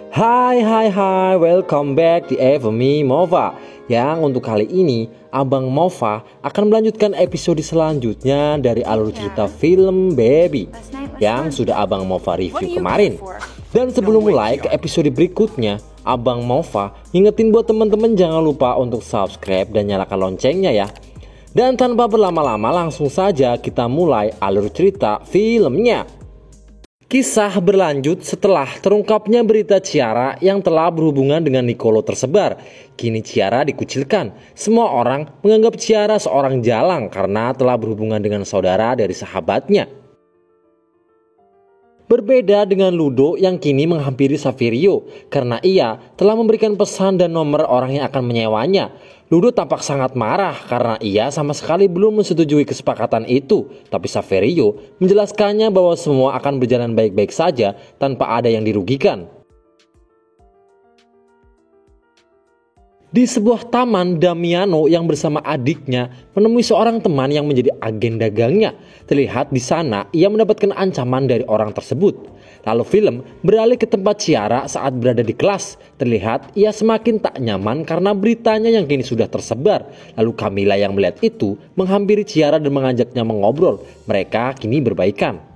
Hai, welcome back di Evemi Mova. Yang untuk kali ini, Abang Mova akan melanjutkan episode selanjutnya dari alur cerita film Baby yang sudah Abang Mova review kemarin. Dan sebelum mulai ke episode berikutnya, Abang Mova ingetin buat teman-teman jangan lupa untuk subscribe dan nyalakan loncengnya ya. Dan tanpa berlama-lama langsung saja kita mulai alur cerita filmnya. Kisah berlanjut setelah terungkapnya berita Ciara yang telah berhubungan dengan Nicolo tersebar. Kini Ciara dikucilkan. Semua orang menganggap Ciara seorang jalang karena telah berhubungan dengan saudara dari sahabatnya. Berbeda dengan Ludo yang kini menghampiri Saverio karena ia telah memberikan pesan dan nomor orang yang akan menyewanya. Ludo tampak sangat marah karena ia sama sekali belum menyetujui kesepakatan itu. Tapi Saverio menjelaskannya bahwa semua akan berjalan baik-baik saja tanpa ada yang dirugikan. Di sebuah taman, Damiano yang bersama adiknya menemui seorang teman yang menjadi agen dagangnya. Terlihat di sana ia mendapatkan ancaman dari orang tersebut. Lalu film beralih ke tempat Ciara saat berada di kelas. Terlihat ia semakin tak nyaman karena beritanya yang kini sudah tersebar. Lalu Camilla yang melihat itu menghampiri Ciara dan mengajaknya mengobrol. Mereka kini berbaikan.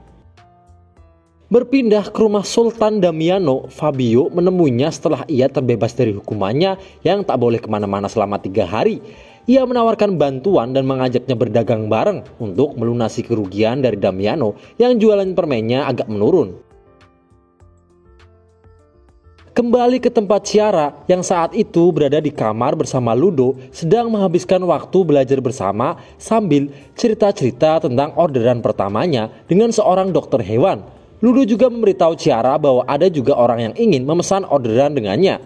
Berpindah ke rumah Sultan Damiano, Fabio menemuinya setelah ia terbebas dari hukumannya yang tak boleh kemana-mana selama 3 hari. Ia menawarkan bantuan dan mengajaknya berdagang bareng untuk melunasi kerugian dari Damiano yang jualan permennya agak menurun. Kembali ke tempat Ciara yang saat itu berada di kamar bersama Ludo sedang menghabiskan waktu belajar bersama sambil cerita-cerita tentang orderan pertamanya dengan seorang dokter hewan. Ludo juga memberitahu Ciara bahwa ada juga orang yang ingin memesan orderan dengannya.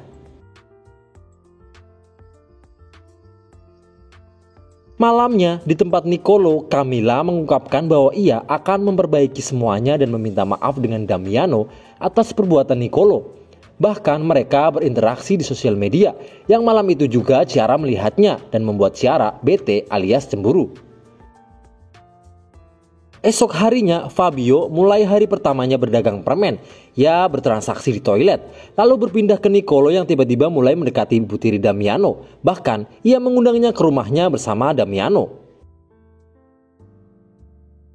Malamnya di tempat Nicolo, Camilla mengungkapkan bahwa ia akan memperbaiki semuanya dan meminta maaf dengan Damiano atas perbuatan Nicolo. Bahkan mereka berinteraksi di sosial media yang malam itu juga Ciara melihatnya dan membuat Ciara bete alias cemburu. Esok harinya, Fabio mulai hari pertamanya berdagang permen. Ia bertransaksi di toilet, lalu berpindah ke Nicolo yang tiba-tiba mulai mendekati ibu tiri Damiano. Bahkan, ia mengundangnya ke rumahnya bersama Damiano.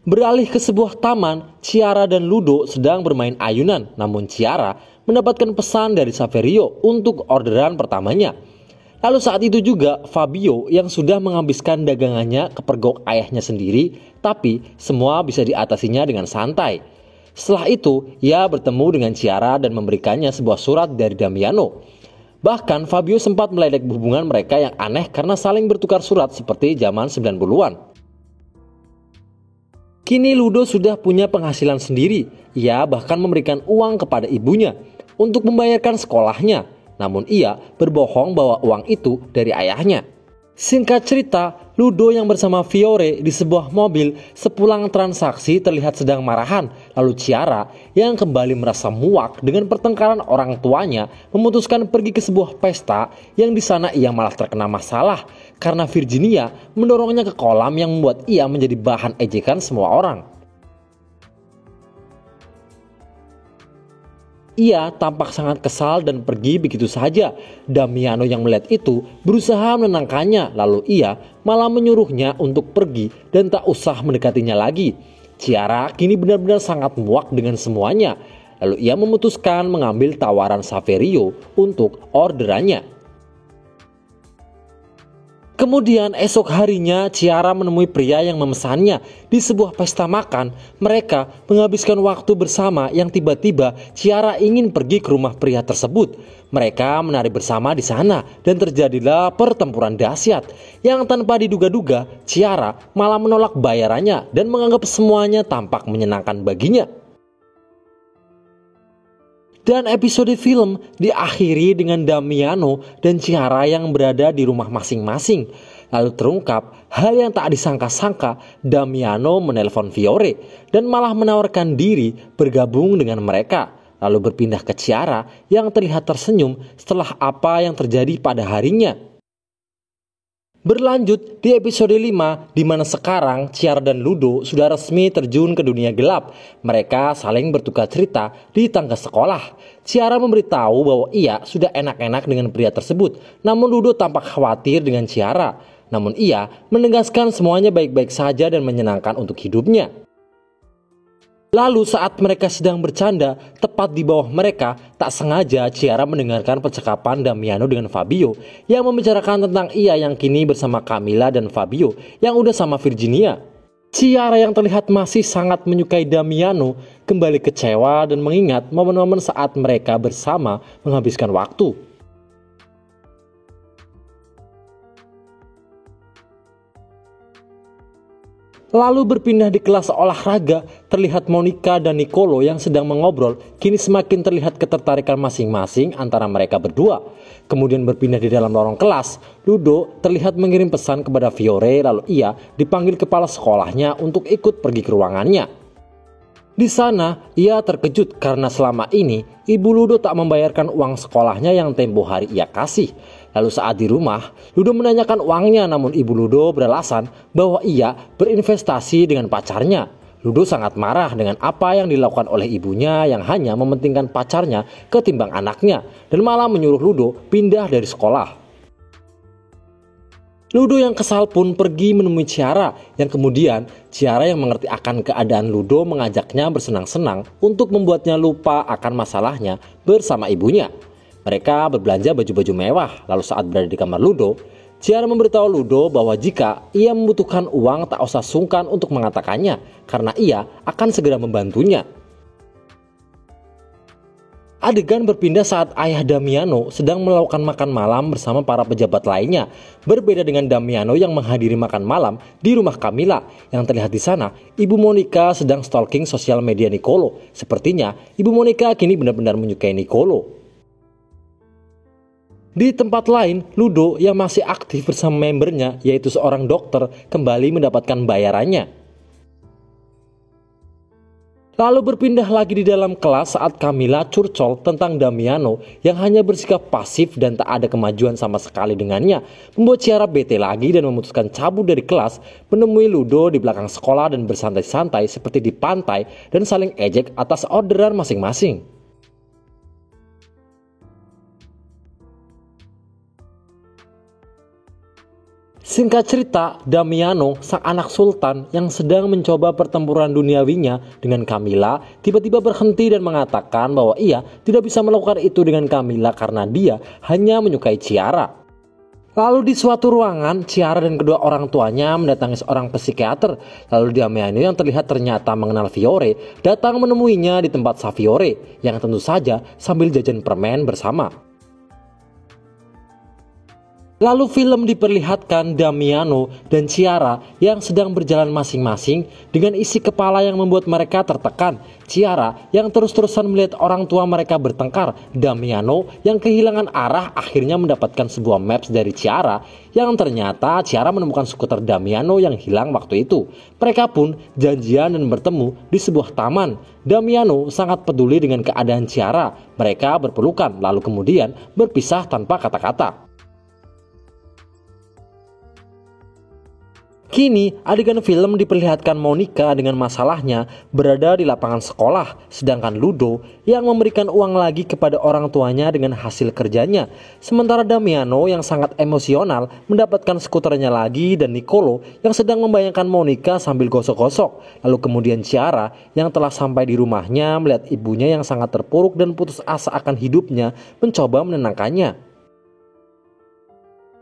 Beralih ke sebuah taman, Ciara dan Ludo sedang bermain ayunan. Namun Ciara mendapatkan pesan dari Saverio untuk orderan pertamanya. Lalu saat itu juga Fabio yang sudah menghabiskan dagangannya kepergok ayahnya sendiri, tapi semua bisa diatasinya dengan santai. Setelah itu, ia bertemu dengan Ciara dan memberikannya sebuah surat dari Damiano. Bahkan Fabio sempat meledek hubungan mereka yang aneh karena saling bertukar surat seperti zaman 90-an. Kini Ludo sudah punya penghasilan sendiri. Ia bahkan memberikan uang kepada ibunya untuk membayarkan sekolahnya. Namun ia berbohong bahwa uang itu dari ayahnya. Singkat cerita, Ludo yang bersama Fiore di sebuah mobil sepulang transaksi terlihat sedang marahan. Lalu Ciara yang kembali merasa muak dengan pertengkaran orang tuanya memutuskan pergi ke sebuah pesta yang di sana ia malah terkena masalah karena Virginia mendorongnya ke kolam yang membuat ia menjadi bahan ejekan semua orang. Ia tampak sangat kesal dan pergi begitu saja. Damiano yang melihat itu berusaha menenangkannya, lalu ia malah menyuruhnya untuk pergi dan tak usah mendekatinya lagi. Ciara kini benar-benar sangat muak dengan semuanya. Lalu ia memutuskan mengambil tawaran Saverio untuk orderannya. Kemudian esok harinya Ciara menemui pria yang memesannya di sebuah pesta makan. Mereka menghabiskan waktu bersama yang tiba-tiba Ciara ingin pergi ke rumah pria tersebut. Mereka menari bersama di sana dan terjadilah pertempuran dahsyat yang tanpa diduga-duga Ciara malah menolak bayarannya dan menganggap semuanya tampak menyenangkan baginya. Dan episode film diakhiri dengan Damiano dan Ciara yang berada di rumah masing-masing. Lalu terungkap hal yang tak disangka-sangka, Damiano menelpon Fiore dan malah menawarkan diri bergabung dengan mereka. Lalu berpindah ke Ciara yang terlihat tersenyum setelah apa yang terjadi pada harinya. Berlanjut di episode 5, di mana sekarang Ciara dan Ludo sudah resmi terjun ke dunia gelap. Mereka saling bertukar cerita di tangga sekolah. Ciara memberitahu bahwa ia sudah enak-enak dengan pria tersebut, namun Ludo tampak khawatir dengan Ciara. Namun ia menegaskan semuanya baik-baik saja dan menyenangkan untuk hidupnya. Lalu saat mereka sedang bercanda, tepat di bawah mereka, tak sengaja Ciara mendengarkan percakapan Damiano dengan Fabio yang membicarakan tentang ia yang kini bersama Camilla dan Fabio yang udah sama Virginia. Ciara yang terlihat masih sangat menyukai Damiano kembali kecewa dan mengingat momen-momen saat mereka bersama menghabiskan waktu. Lalu berpindah di kelas olahraga, terlihat Monica dan Nicolo yang sedang mengobrol, kini semakin terlihat ketertarikan masing-masing antara mereka berdua. Kemudian berpindah di dalam lorong kelas, Ludo terlihat mengirim pesan kepada Fiore, lalu ia dipanggil kepala sekolahnya untuk ikut pergi ke ruangannya. Di sana, ia terkejut karena selama ini ibu Ludo tak membayarkan uang sekolahnya yang tempo hari ia kasih. Lalu saat di rumah, Ludo menanyakan uangnya, namun ibu Ludo beralasan bahwa ia berinvestasi dengan pacarnya. Ludo sangat marah dengan apa yang dilakukan oleh ibunya yang hanya mementingkan pacarnya ketimbang anaknya dan malah menyuruh Ludo pindah dari sekolah. Ludo yang kesal pun pergi menemui Ciara yang kemudian Ciara yang mengerti akan keadaan Ludo mengajaknya bersenang-senang untuk membuatnya lupa akan masalahnya bersama ibunya. Mereka berbelanja baju-baju mewah, lalu saat berada di kamar Ludo, Ciara memberitahu Ludo bahwa jika ia membutuhkan uang tak usah sungkan untuk mengatakannya karena ia akan segera membantunya. Adegan berpindah saat ayah Damiano sedang melakukan makan malam bersama para pejabat lainnya. Berbeda dengan Damiano yang menghadiri makan malam di rumah Camilla. Yang terlihat di sana, Ibu Monica sedang stalking sosial media Nicolo. Sepertinya Ibu Monica kini benar-benar menyukai Nicolo. Di tempat lain, Ludo yang masih aktif bersama membernya, yaitu seorang dokter, kembali mendapatkan bayarannya. Lalu berpindah lagi di dalam kelas saat Camilla curcol tentang Damiano yang hanya bersikap pasif dan tak ada kemajuan sama sekali dengannya, membuat Ciara bete lagi dan memutuskan cabut dari kelas, menemui Ludo di belakang sekolah dan bersantai-santai seperti di pantai dan saling ejek atas orderan masing-masing. Singkat cerita, Damiano, sang anak sultan yang sedang mencoba pertempuran duniawinya dengan Camilla, tiba-tiba berhenti dan mengatakan bahwa ia tidak bisa melakukan itu dengan Camilla karena dia hanya menyukai Ciara. Lalu di suatu ruangan, Ciara dan kedua orang tuanya mendatangi seorang psikiater. Lalu Damiano yang terlihat ternyata mengenal Fiore datang menemuinya di tempat Fiore yang tentu saja sambil jajan permen bersama. Lalu film diperlihatkan Damiano dan Ciara yang sedang berjalan masing-masing dengan isi kepala yang membuat mereka tertekan. Ciara yang terus-terusan melihat orang tua mereka bertengkar. Damiano yang kehilangan arah akhirnya mendapatkan sebuah maps dari Ciara yang ternyata Ciara menemukan skuter Damiano yang hilang waktu itu. Mereka pun janjian dan bertemu di sebuah taman. Damiano sangat peduli dengan keadaan Ciara. Mereka berpelukan lalu kemudian berpisah tanpa kata-kata. Kini, adegan film diperlihatkan Monica dengan masalahnya berada di lapangan sekolah, sedangkan Ludo yang memberikan uang lagi kepada orang tuanya dengan hasil kerjanya. Sementara Damiano yang sangat emosional mendapatkan skuternya lagi dan Nicolo yang sedang membayangkan Monica sambil gosok-gosok. Lalu kemudian Ciara yang telah sampai di rumahnya melihat ibunya yang sangat terpuruk dan putus asa akan hidupnya mencoba menenangkannya.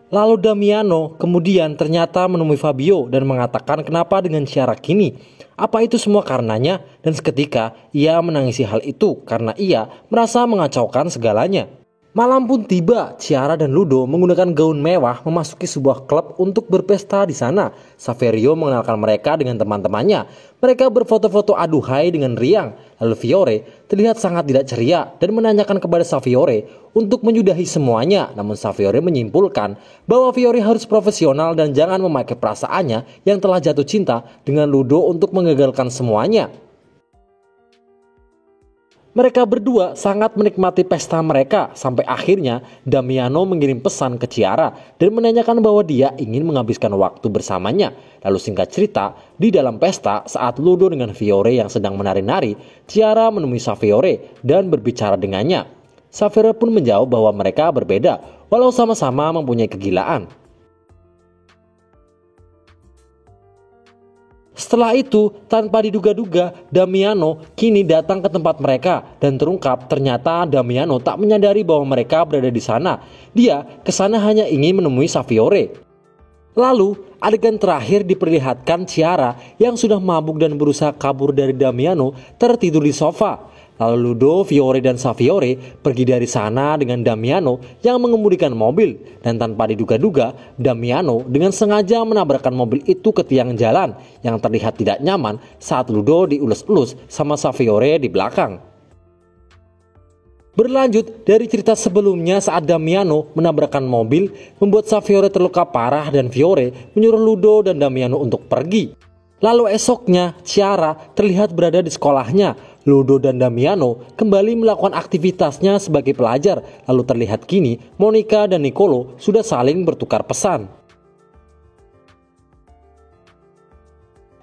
Lalu Damiano kemudian ternyata menemui Fabio dan mengatakan kenapa dengan Ciara kini. Apa itu semua karenanya? Dan seketika ia menangisi hal itu karena ia merasa mengacaukan segalanya. Malam pun tiba, Ciara dan Ludo menggunakan gaun mewah memasuki sebuah klub untuk berpesta di sana. Saverio mengenalkan mereka dengan teman-temannya. Mereka berfoto-foto aduhai dengan riang. Lalu Fiore terlihat sangat tidak ceria dan menanyakan kepada Saverio untuk menyudahi semuanya. Namun Saverio menyimpulkan bahwa Fiore harus profesional dan jangan memakai perasaannya yang telah jatuh cinta dengan Ludo untuk menggagalkan semuanya. Mereka berdua sangat menikmati pesta mereka sampai akhirnya Damiano mengirim pesan ke Ciara dan menanyakan bahwa dia ingin menghabiskan waktu bersamanya. Lalu singkat cerita, di dalam pesta saat Ludo dengan Fiore yang sedang menari-nari, Ciara menemui Safiore dan berbicara dengannya. Safiore pun menjawab bahwa mereka berbeda walau sama-sama mempunyai kegilaan. Setelah itu, tanpa diduga-duga, Damiano kini datang ke tempat mereka dan terungkap ternyata Damiano tak menyadari bahwa mereka berada di sana. Dia kesana hanya ingin menemui Safiore. Lalu, adegan terakhir diperlihatkan Ciara yang sudah mabuk dan berusaha kabur dari Damiano tertidur di sofa. Lalu Ludo, Fiore, dan Safiore pergi dari sana dengan Damiano yang mengemudikan mobil. Dan tanpa diduga-duga, Damiano dengan sengaja menabrakkan mobil itu ke tiang jalan yang terlihat tidak nyaman saat Ludo diulus-ulus sama Safiore di belakang. Berlanjut dari cerita sebelumnya saat Damiano menabrakkan mobil membuat Safiore terluka parah dan Fiore menyuruh Ludo dan Damiano untuk pergi. Lalu esoknya Ciara terlihat berada di sekolahnya. Ludo dan Damiano kembali melakukan aktivitasnya sebagai pelajar. Lalu terlihat kini Monica dan Nicolo sudah saling bertukar pesan.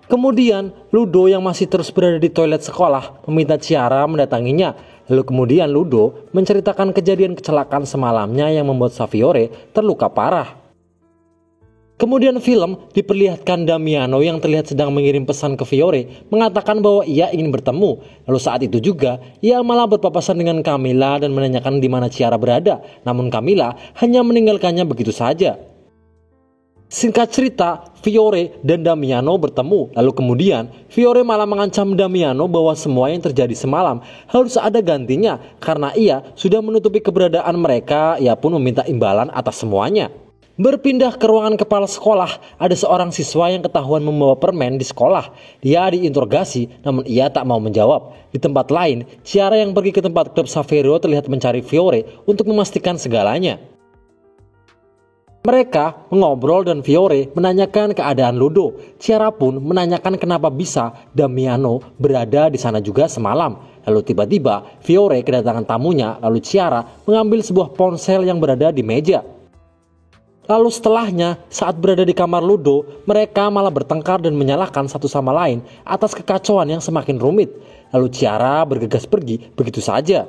Kemudian Ludo yang masih terus berada di toilet sekolah meminta Ciara mendatanginya. Lalu kemudian Ludo menceritakan kejadian kecelakaan semalamnya yang membuat Safiore terluka parah. Kemudian film diperlihatkan Damiano yang terlihat sedang mengirim pesan ke Fiore mengatakan bahwa ia ingin bertemu. Lalu saat itu juga ia malah berpapasan dengan Camilla dan menanyakan di mana Ciara berada. Namun Camilla hanya meninggalkannya begitu saja. Singkat cerita, Fiore dan Damiano bertemu. Lalu kemudian Fiore malah mengancam Damiano bahwa semua yang terjadi semalam harus ada gantinya karena ia sudah menutupi keberadaan mereka. Ia pun meminta imbalan atas semuanya. Berpindah ke ruangan kepala sekolah, ada seorang siswa yang ketahuan membawa permen di sekolah. Dia diinterogasi, namun ia tak mau menjawab. Di tempat lain, Ciara yang pergi ke tempat klub Saverio terlihat mencari Fiore untuk memastikan segalanya. Mereka mengobrol dan Fiore menanyakan keadaan Ludo. Ciara pun menanyakan kenapa bisa Damiano berada di sana juga semalam. Lalu tiba-tiba Fiore kedatangan tamunya, lalu Ciara mengambil sebuah ponsel yang berada di meja. Lalu setelahnya, saat berada di kamar Ludo, mereka malah bertengkar dan menyalahkan satu sama lain atas kekacauan yang semakin rumit. Lalu Ciara bergegas pergi begitu saja.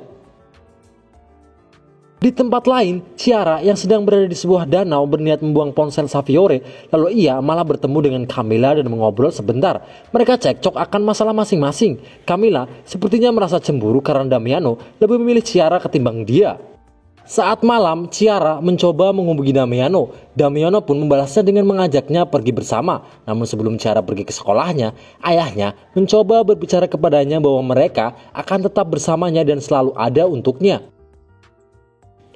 Di tempat lain, Ciara yang sedang berada di sebuah danau berniat membuang ponsel Safiore, lalu ia malah bertemu dengan Camilla dan mengobrol sebentar. Mereka cekcok akan masalah masing-masing. Camilla sepertinya merasa cemburu karena Damiano lebih memilih Ciara ketimbang dia. Saat malam, Ciara mencoba menghubungi Damiano. Damiano pun membalasnya dengan mengajaknya pergi bersama. Namun sebelum Ciara pergi ke sekolahnya, ayahnya mencoba berbicara kepadanya bahwa mereka akan tetap bersamanya dan selalu ada untuknya.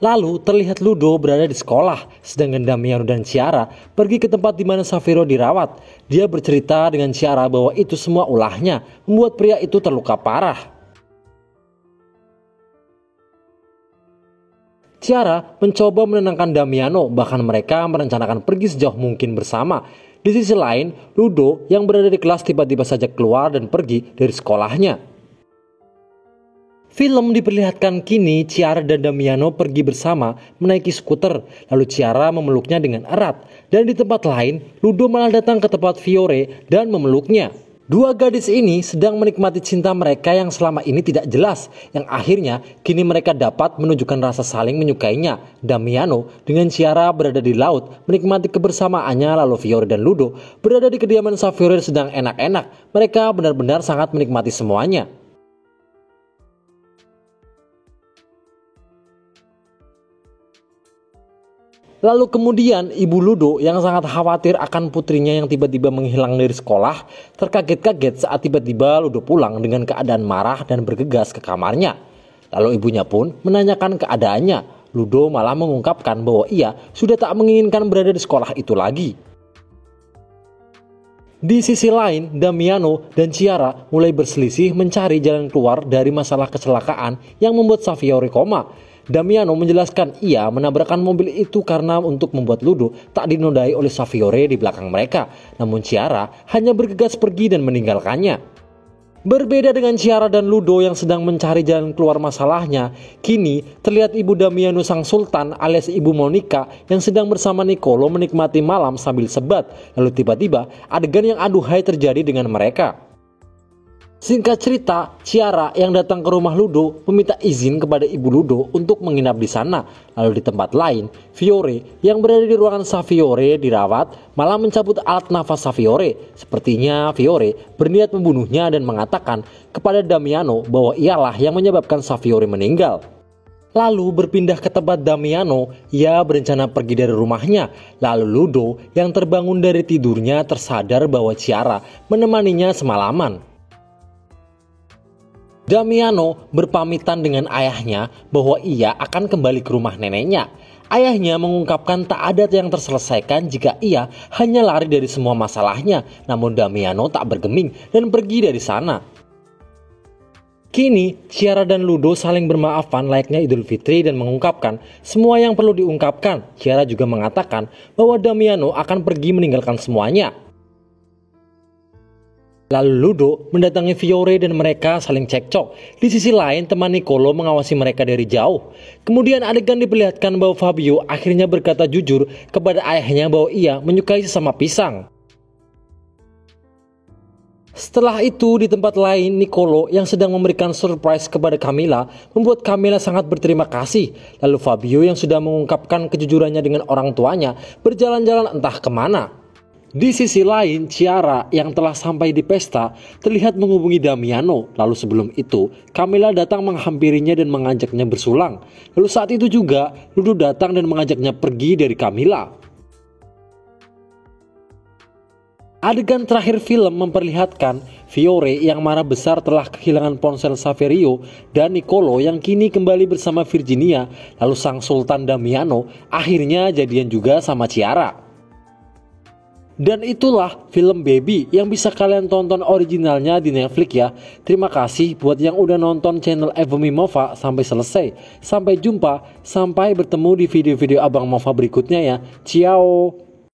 Lalu terlihat Ludo berada di sekolah, sedangkan Damiano dan Ciara pergi ke tempat di mana Saverio dirawat. Dia bercerita dengan Ciara bahwa itu semua ulahnya, membuat pria itu terluka parah. Ciara mencoba menenangkan Damiano, bahkan mereka merencanakan pergi sejauh mungkin bersama. Di sisi lain, Ludo yang berada di kelas tiba-tiba saja keluar dan pergi dari sekolahnya. Film diperlihatkan kini Ciara dan Damiano pergi bersama menaiki skuter, lalu Ciara memeluknya dengan erat. Dan di tempat lain, Ludo malah datang ke tempat Fiore dan memeluknya. Dua gadis ini sedang menikmati cinta mereka yang selama ini tidak jelas, yang akhirnya kini mereka dapat menunjukkan rasa saling menyukainya. Damiano dengan Ciara berada di laut menikmati kebersamaannya, lalu Fiore dan Ludo berada di kediaman Safiore sedang enak-enak. Mereka benar-benar sangat menikmati semuanya. Lalu kemudian ibu Ludo yang sangat khawatir akan putrinya yang tiba-tiba menghilang dari sekolah terkaget-kaget saat tiba-tiba Ludo pulang dengan keadaan marah dan bergegas ke kamarnya. Lalu ibunya pun menanyakan keadaannya. Ludo malah mengungkapkan bahwa ia sudah tak menginginkan berada di sekolah itu lagi. Di sisi lain, Damiano dan Ciara mulai berselisih mencari jalan keluar dari masalah kecelakaan yang membuat Safiore koma. Damiano menjelaskan ia menabrakkan mobil itu karena untuk membuat Ludo tak dinodai oleh Safiore di belakang mereka. Namun Ciara hanya bergegas pergi dan meninggalkannya. Berbeda dengan Ciara dan Ludo yang sedang mencari jalan keluar masalahnya, kini terlihat Ibu Damiano sang sultan alias Ibu Monica yang sedang bersama Nicolo menikmati malam sambil sebat. Lalu tiba-tiba adegan yang aduhai terjadi dengan mereka. Singkat cerita, Ciara yang datang ke rumah Ludo meminta izin kepada Ibu Ludo untuk menginap di sana. Lalu di tempat lain, Fiore yang berada di ruangan Safiore dirawat malah mencabut alat nafas Safiore. Sepertinya Fiore berniat membunuhnya dan mengatakan kepada Damiano bahwa ialah yang menyebabkan Safiore meninggal. Lalu berpindah ke tempat Damiano, ia berencana pergi dari rumahnya. Lalu Ludo yang terbangun dari tidurnya tersadar bahwa Ciara menemaninya semalaman. Damiano berpamitan dengan ayahnya bahwa ia akan kembali ke rumah neneknya. Ayahnya mengungkapkan tak ada yang terselesaikan jika ia hanya lari dari semua masalahnya. Namun Damiano tak bergeming dan pergi dari sana. Kini Ciara dan Ludo saling bermaafan layaknya Idul Fitri dan mengungkapkan semua yang perlu diungkapkan. Ciara juga mengatakan bahwa Damiano akan pergi meninggalkan semuanya. Lalu Ludo mendatangi Fiore dan mereka saling cekcok. Di sisi lain teman Nicolo mengawasi mereka dari jauh. Kemudian adegan diperlihatkan bahwa Fabio akhirnya berkata jujur kepada ayahnya bahwa ia menyukai sesama pisang. Setelah itu di tempat lain Nicolo yang sedang memberikan surprise kepada Camilla membuat Camilla sangat berterima kasih. Lalu Fabio yang sudah mengungkapkan kejujurannya dengan orang tuanya berjalan-jalan entah kemana. Di sisi lain, Ciara yang telah sampai di pesta terlihat menghubungi Damiano. Lalu sebelum itu, Camilla datang menghampirinya dan mengajaknya bersulang. Lalu saat itu juga, Ludo datang dan mengajaknya pergi dari Camilla. Adegan terakhir film memperlihatkan Fiore yang marah besar telah kehilangan ponsel Saverio dan Nicolo yang kini kembali bersama Virginia. Lalu sang Sultan Damiano akhirnya jadian juga sama Ciara. Dan itulah film Baby yang bisa kalian tonton originalnya di Netflix ya. Terima kasih buat yang udah nonton channel Evumi Mova sampai selesai. Sampai jumpa, sampai bertemu di video-video Abang Mova berikutnya ya. Ciao.